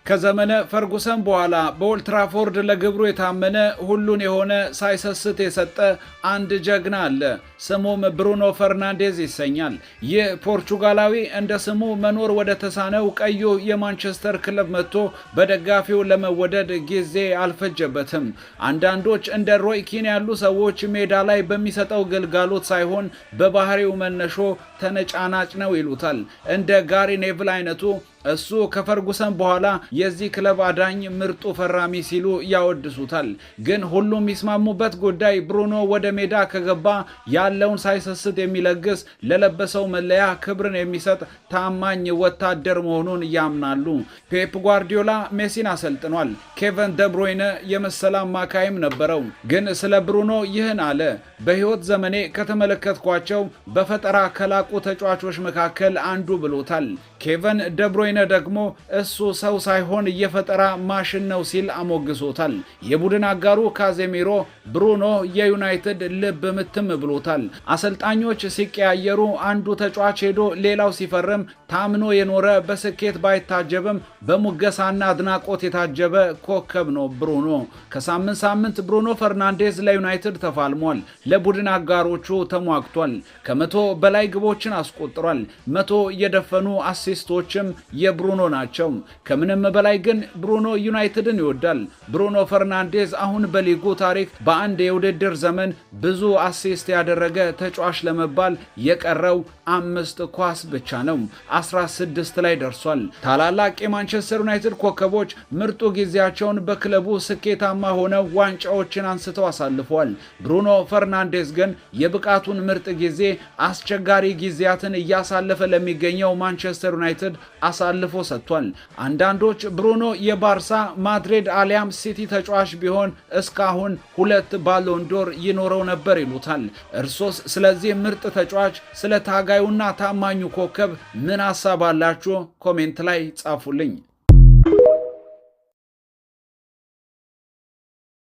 ከዘመነ ፈርጉሰን በኋላ በኦልትራፎርድ ለግብሩ የታመነ ሁሉን የሆነ ሳይሰስት የሰጠ አንድ ጀግና አለ። ስሙም ብሩኖ ፈርናንዴዝ ይሰኛል። ይህ ፖርቹጋላዊ እንደ ስሙ መኖር ወደ ተሳነው ቀዩ የማንቸስተር ክለብ መጥቶ በደጋፊው ለመወደድ ጊዜ አልፈጀበትም። አንዳንዶች እንደ ሮይ ኪን ያሉ ሰዎች ሜዳ ላይ በሚሰጠው ግልጋሎት ሳይሆን በባህሪው መነሾ ተነጫናጭ ነው ይሉታል። እንደ ጋሪ ኔቭል አይነቱ እሱ ከፈርጉሰን በኋላ የዚህ ክለብ አዳኝ ምርጡ ፈራሚ ሲሉ ያወድሱታል። ግን ሁሉም የሚስማሙበት ጉዳይ ብሩኖ ወደ ሜዳ ከገባ ያለውን ሳይሰስት የሚለግስ ለለበሰው መለያ ክብርን የሚሰጥ ታማኝ ወታደር መሆኑን ያምናሉ። ፔፕ ጓርዲዮላ ሜሲን አሰልጥኗል። ኬቨን ደብሮይነ የመሰለ አማካይም ነበረው። ግን ስለ ብሩኖ ይህን አለ። በሕይወት ዘመኔ ከተመለከትኳቸው በፈጠራ ከላቁ ተጫዋቾች መካከል አንዱ ብሎታል። ኬቨን ደብሮይነ ደግሞ እሱ ሰው ሳይሆን የፈጠራ ማሽን ነው ሲል አሞግሶታል። የቡድን አጋሩ ካዜሚሮ ብሩኖ የዩናይትድ ልብ ምትም ብሎታል። አሰልጣኞች ሲቀያየሩ አንዱ ተጫዋች ሄዶ ሌላው ሲፈርም ታምኖ የኖረ በስኬት ባይታጀብም በሙገሳና አድናቆት የታጀበ ኮከብ ነው ብሩኖ። ከሳምንት ሳምንት ብሩኖ ፈርናንዴዝ ለዩናይትድ ተፋልሟል። ለቡድን አጋሮቹ ተሟግቷል። ከ100 በላይ ግቦችን አስቆጥሯል። 100 የደፈኑ አሲስቶችም የብሩኖ ናቸው። ከምንም በላይ ግን ብሩኖ ዩናይትድን ይወዳል። ብሩኖ ፈርናንዴዝ አሁን በሊጉ ታሪክ በአንድ የውድድር ዘመን ብዙ አሲስት ያደረገ ተጫዋች ለመባል የቀረው 5 ኳስ ብቻ ነው። 16 ላይ ደርሷል። ታላላቅ የማንቸስተር ዩናይትድ ኮከቦች ምርጡ ጊዜያቸውን በክለቡ ስኬታማ ሆነው ዋንጫዎችን አንስተው አሳልፈዋል። ብሩኖ ፈርናንዴዝ ግን የብቃቱን ምርጥ ጊዜ አስቸጋሪ ጊዜያትን እያሳለፈ ለሚገኘው ማንቸስተር ዩናይትድ አሳልፎ ሰጥቷል። አንዳንዶች ብሩኖ የባርሳ ማድሪድ አሊያም ሲቲ ተጫዋች ቢሆን እስካሁን 2 ባሎንዶር ይኖረው ነበር ይሉታል። እርሶስ ስለዚህ ምርጥ ተጫዋች ስለ ታጋዩና ታማኙ ኮከብ ምን ሐሳብ አላችሁ? ኮሜንት ላይ ጻፉልኝ።